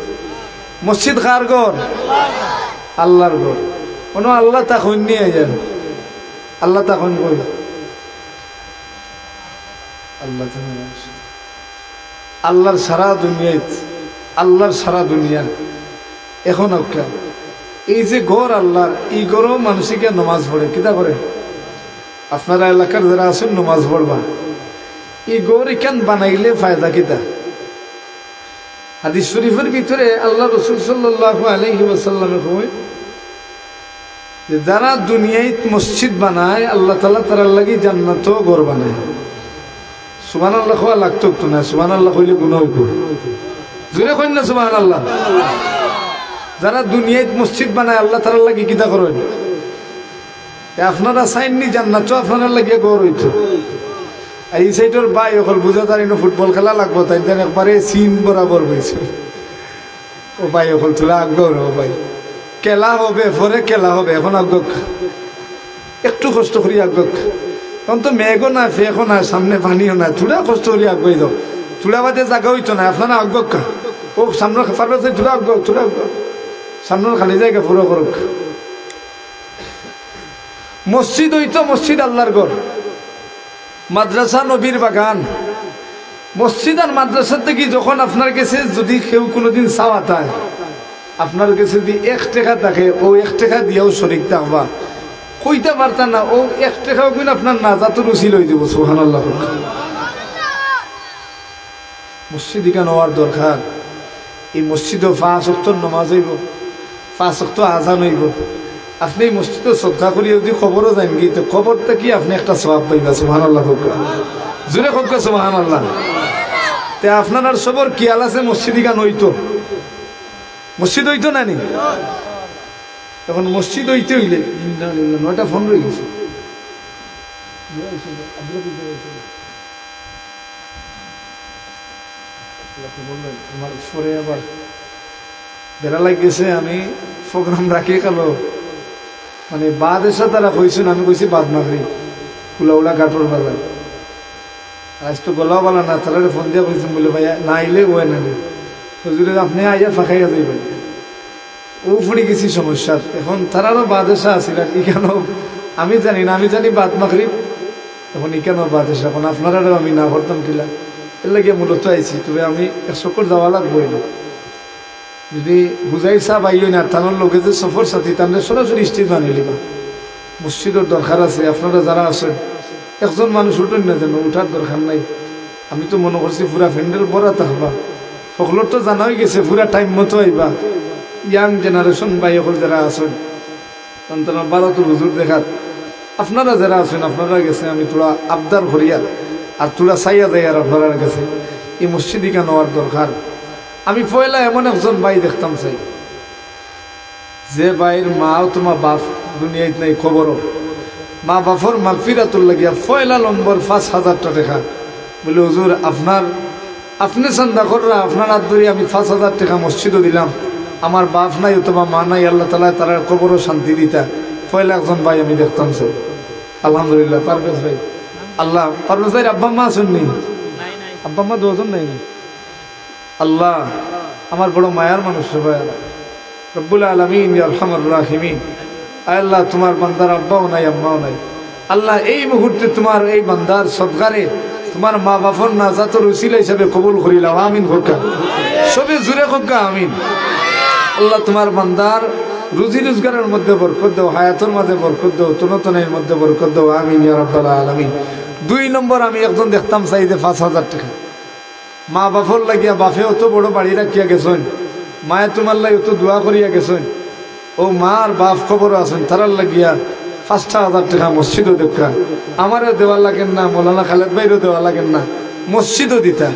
মসজিদ খারগর, আল্লাহর ঘর। কোনো আল্লাহ তখন নিয়ে যান, আল্লাহ তখন কই আল্লাহ, আল্লাহর সারা দুনিয়ায়, আল্লাহর সারা দুনিয়া এখন এই যে ঘর আল্লাহর, এই ঘরও মানুষকে নামাজ পড়ে। কিতা করে? আপনারা এলাকার যারা আছেন নামাজ পড়বা, এই ঘর এখান বানাইলে ফায়দা কিতা? হাদিস শরীফের ভিতরে আল্লাহ রাসূল সাল্লাল্লাহু আলাইহি ওয়াসাল্লামে কয় যে যারা দুনিয়ায় মসজিদ বানায়, আল্লাহ তাআলা তার লাগি জান্নাতও ঘর বানায়। সুবহানাল্লাহ কওয়া লাগতো তো না? সুবহানাল্লাহ কইলে গুনাহ হইব। জোরে কইন না সুবহানাল্লাহ। যারা দুনিয়ায় মসজিদ বানায়, আল্লাহ তাআলা লাগি কিতা করেন? আপনারা চাইননি জান্নাতও আপনারা লাগিয়ে ঘর হইতো। এই সাইডের ভাই অকল বুঝা তার ফুটবল খেলা লাগবো, তাই একবারে সিন বরাবর হয়েছে। ও ভাই অকল তোরা আগ্রহ, ও ভাই খেলা হবে, পরে খেলা হবে, এখন আগ্রহ একটু কষ্ট করি আগ্রহ। তখন তো মেঘও না, ফেঁকও না, সামনে পানিও না, থোড়া কষ্ট করি আগ্রহ যাও। থোড়া বাদে জায়গা হইতো না, আপনারা আগ্রহ ও সামনে পারবে, থোড়া আগ্রহ, থোড়া আগ্রহ, সামনের খালি জায়গা পুরো করুক। মসজিদ হইতো মসজিদ আল্লাহর ঘর, মাদ্রাসা নবীর বাগান। মসজিদ আর মাদ্রাসার থেকে যখন আপনার কাছে যদি কেউ কোনোদিন চাওয়া থাকে, আপনার কাছে যদি 1 টাকা থাকে, ও 1 টাকা দিয়েও শরীক থাকবা। কইতে পারতাম না, ও 1 টাকাও কিন্তু আপনার নাজাতুর উসিল হয়ে যাব। সুবহানাল্লাহ। মসজিদ এখানে হওয়ার দরকার। এই মসজিদও 5 ওয়াক্ত নামাজ হইব, 5 ওয়াক্ত আজান হইব। আপনি এই মসজিদে সদকা করি যদি খবরও যান কি, তো খবরটা কি আপনি একটা সওয়াব পাইবা। সুবহানাল্লাহ। জোরে হোক সুবহানাল্লাহ। তে আপনার আর সবর কিয়াল আছে মসজিদ এখানে হইতো, মসজিদ হইতো না নি? এখন মসজিদ হইতে হইলে 9টা ফোন রয়ে গেছে। আমার পরে আবার বেড়া লাগছে, আমি প্রোগ্রাম রাখি কালো মানে বাদ এসে তারা কইছেন, আমি কইছি বাদ মাগরি কুলাউলা কাঠোর বাজার। আজ তো গলা বলা না, তারা ফোন দিয়ে কইছেন বলে ভাইয়া না আইলে ও না হুজুরে আপনি আইয়া ফাঁকাইয়া যাইবেন। ও পড়ে গেছি সমস্যা। এখন তারারও বাদেশা আছিল কেন আমি জানি না, আমি জানি বাদ মাগরিব, এখন কেন বাদেশা এখন আপনারাও আমি না করতাম কিলা, এর লাগে মূলত আইছি। তবে আমি 100 করে যাওয়া লাগবো না, যদি বুঝাই চা পাইও না তানোর লোকে যে সফর সাথী তাদের সরাসরি স্টেজ বানিয়ে লিবা। মসজিদের দরকার আছে, আপনারা যারা আছেন একজন মানুষ উঠেন না যেন, উঠার দরকার নাই। আমি তো মনে করছি পুরা ফ্যান্ডেল ভরা থাকবা, সকলের তো জানাই গেছে পুরা টাইম মতো আইবা। ইয়াং জেনারেশন ভাই সকল যারা আছেন তারা 12 হুজুর দেখার, আপনারা যারা আছেন আপনারা গেছে আমি তোরা আবদার করিয়া আর তোরা চাইয়া যাই আর আপনারা গেছে এই মসজিদ এখানে হওয়ার দরকার। আমি পয়লা এমন একজন ভাই দেখতাম চাই, যে ভাইয়ের মাও তোমার বাপ দুনিয়ায় নাই, খবরও মা বাপর মাগফিরাতুল লাগিয়া পয়লা নম্বর 5,000 টাকা বলে হুজুর আপনি চান্দা কররা, আপনার হাত ধরে আমি 5,000 টাকা মসজিদও দিলাম, আমার বাপ নাই অথবা মা নাই, আল্লাহ তাআলা তার কবরও শান্তি দিতা। পয়লা একজন ভাই আমি দেখতাম স্যার, আলহামদুলিল্লাহ। পারভেজ ভাই, আল্লাহ পারভেজ ভাই আব্বা মা শুননি, আব্বা মা 2 জন নাই। আল্লাহ আমার বড় মায়ার মানুষ ভাই, রব্বুল আলামিন ইয়া আরহামার রাহিমিন। আল্লাহ তোমার বান্দার আব্বাও নাই আম্মাও নাই, আল্লাহ এই মুহূর্তে তোমার এই বান্দার সদকারে তোমার মা বাপর নাজাতের উসিলা হিসাবে কবুল করিলাম। আমিন হোক, সবে জুড়ে হোক আমিন। আল্লাহ তোমার বান্দার রুজি রোজগারের মধ্যে বরকত দাও, হায়াতের মাঝে বরকত দাও, তনতনের মধ্যে বরকত দাও। আমিন ইয়া রাব্বাল আলামিন। 2 নম্বর আমি একজন দেখতাম চাই যে 5,000 টাকা মা বাপর লাগিয়া, বাপে অত বড় বাড়ি রাখিয়া গেছেন, মায়ে তোমার লাগে অত দোয়া করিয়া গেছেন, ও মার বাপ খবর আছেন, তারার লাগিয়া 5,000 টাকা মসজিদও দেখা। আমারও দেওয়া লাগেন না, মৌলানা খালেদ ভাইরও দেওয়া লাগেন না, মসজিদও দিতা।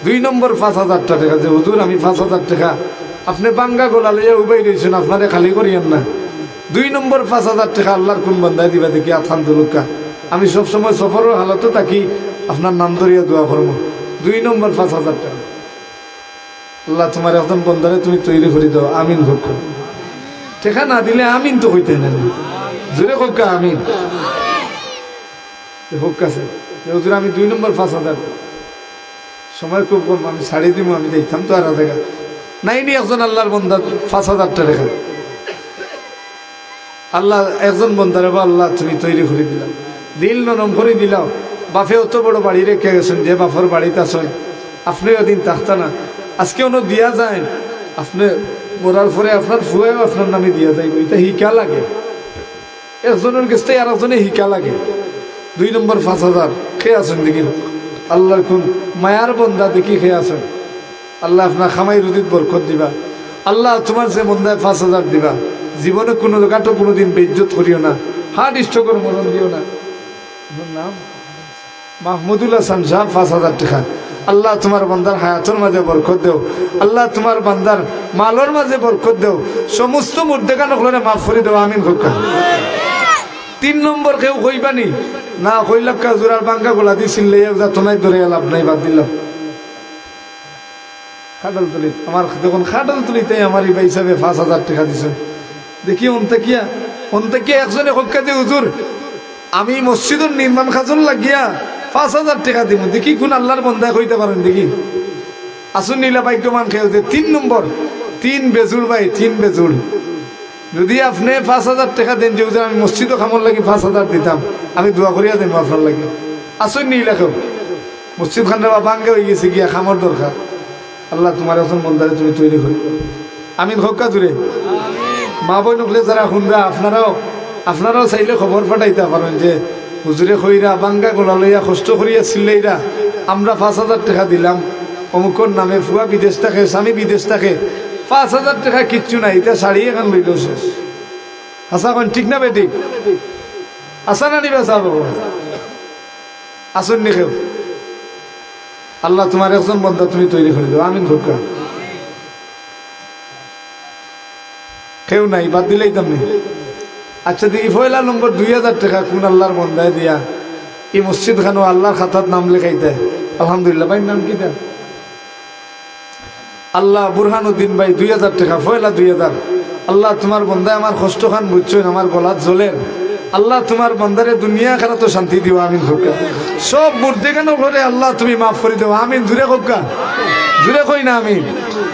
2 নম্বর 5,000 টাকা যে হুজুর আমি 5,000 টাকা আপনি বাঙ্গা গোলা লইয়া উবাই রয়েছেন, আপনারে খালি করিয়েন না। 2 নম্বর 5,000 টাকা আল্লাহর কোন বান্দায় দিবা দেখি আলহামদুলিল্লাহ। আমি সবসময় সফরের হালতে থাকি, আপনার নাম ধরিয়া দোয়া করবো। 2 নম্বর 5,000 টাকা আল্লাহ তোমার একদম বন্দারে তুমি তৈরি করে দাও। আমিন হোক। টাকা না দিলে আমিন তো হইতে না, জোরে হোক আমিন হোক। আছে হুজুর আমি 2 নম্বর 5,000 সময় খুব কম, আমি ছাড়িয়ে দিব, আমি দেখতাম তো আর দেখা নাই নি। একজন আল্লাহর বন্দার 5,000 টাকা আল্লাহ একজন বন্দারে বা আল্লাহ তুমি তৈরি করে দিলাম, দিল নরম করে দিলাম। বাপে অত বড় বাড়ি রেখে গেছেন, যে বাপর বাড়িতে আসেন আপনি ওদিন থাকতা না, আজকে অন্য দিয়া যায়, আপনি মরার পরে আপনার ফুয়েও আপনার নামে দিয়া যায়। এটা হিকা লাগে, একজনের কাছে আর একজনে হিকা লাগে। 2 নম্বর 5,000 খেয়ে আছেন দেখি, আল্লাহর কোন মায়ার বন্দা দেখি খেয়ে আছেন। আল্লাহ আপনার খামাই রুদিত বরকত দিবা। আল্লাহ তোমার যে বন্দায় 5,000 দিবা, জীবনে কোনো লোকাটো কোনোদিন বেইজ্জত করিও না, হার্ট স্ট্রোকের মরণ দিও না। নাম মাহমুদুল হাসান সাহেব 5,000 টাকা আল্লাহ তোমার বান্দার হায়াতের মাঝে বরকত দেও। আল্লাহ তোমার বান্দার মালর মাঝে বরকত দেও, সমস্ত মুর্দেগানগুলোরে মাফ করে দেও। আমিন হোক। 3 নম্বর কেউ কইবানি না, কইলাম কাজুরার বাঙ্গা গোলা দিছিল তোনাই ধরে লাভ নাই, বাদ দিলাম। খাডল তুলি আমার দেখুন, খাডল তুলিতে আমার এই ভাই হিসাবে 5,000 টাকা দিছেন। দেখি অন্তাকিয়া একজনে হক্কা যে হুজুর আমি মসজিদের নির্মাণ খাজল লাগিয়া 5,000 টাকা দিব, দেখি কোন আল্লাহর বন্দা কইতে পারেন দেখি। আসুন নীলা ভাগ্যমান খেয়ে যে 3 নম্বর 3 বেজুর ভাই, 3 বেজুর। যদি আপনি 5,000 টাকা দেন যে হুজুর আমি মসজিদও খামর লাগি 5,000 দিতাম, আমি দোয়া করিয়া দেব আপনার লাগে। আসুন নীলা খেও মসজিদ খানটা বাঙ্গে হয়ে গেছে গিয়া খামর দরকার। আল্লাহ তোমার এখন বন্দারে তুমি তৈরি করি। আমিন হোক জুড়ে। মা বই নকলে যারা শুনরা আপনারাও আপনারাও চাইলে খবর পাঠাইতে পারেন যে হুজুরে কইরা বাঙ্গা গোলা লইয়া কষ্ট করিয়া ছিলেইরা আমরা 5,000 টাকা দিলাম অমুকর নামে, ফুয়া বিদেশ থাকে, স্বামী বিদেশ থাকে, 5,000 টাকা কিচ্ছু নাই, এটা শাড়ি এখন লইল শেষ। আচ্ছা এখন ঠিক না বেঠিক? আসা না নিবে চাবো আসুন নি কেউ? আল্লাহ তোমার একজন বন্ধা তুমি তৈরি করে দেবো, আমিন ধোকা। কেউ নাই, বাদ দিলেই তেমনি। আচ্ছা দেখি পয়লা নম্বর 2,000 টাকা কোন আল্লাহর বন্ধায় দিয়া এই মসজিদ খানো আল্লাহর খাতার নাম লেখাইতে। আলহামদুলিল্লাহ। ভাই নাম কি দেন? আল্লাহ বুরহানুদ্দিন ভাই 2,000 টাকা, পয়লা 2,000। আল্লাহ তোমার বন্ধায় আমার কষ্ট খান বুঝছো, আমার গলাত জ্বলেন। আল্লাহ তোমার বন্ধারে দুনিয়া খানা তো শান্তি দিও, আমিন ধোকা। সব মূর্তি কেন করে আল্লাহ তুমি মাফ করে দেবো, আমিন জুড়ে কোকা, জুড়ে কই না আমিন।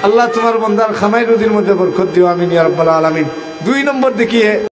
আল্লাহ তোমার বন্ধার খামাই নদীর মধ্যে বরকত দিও, আমিন ইয়া রাব্বাল আলামিন। 2 নম্বর দেখিয়ে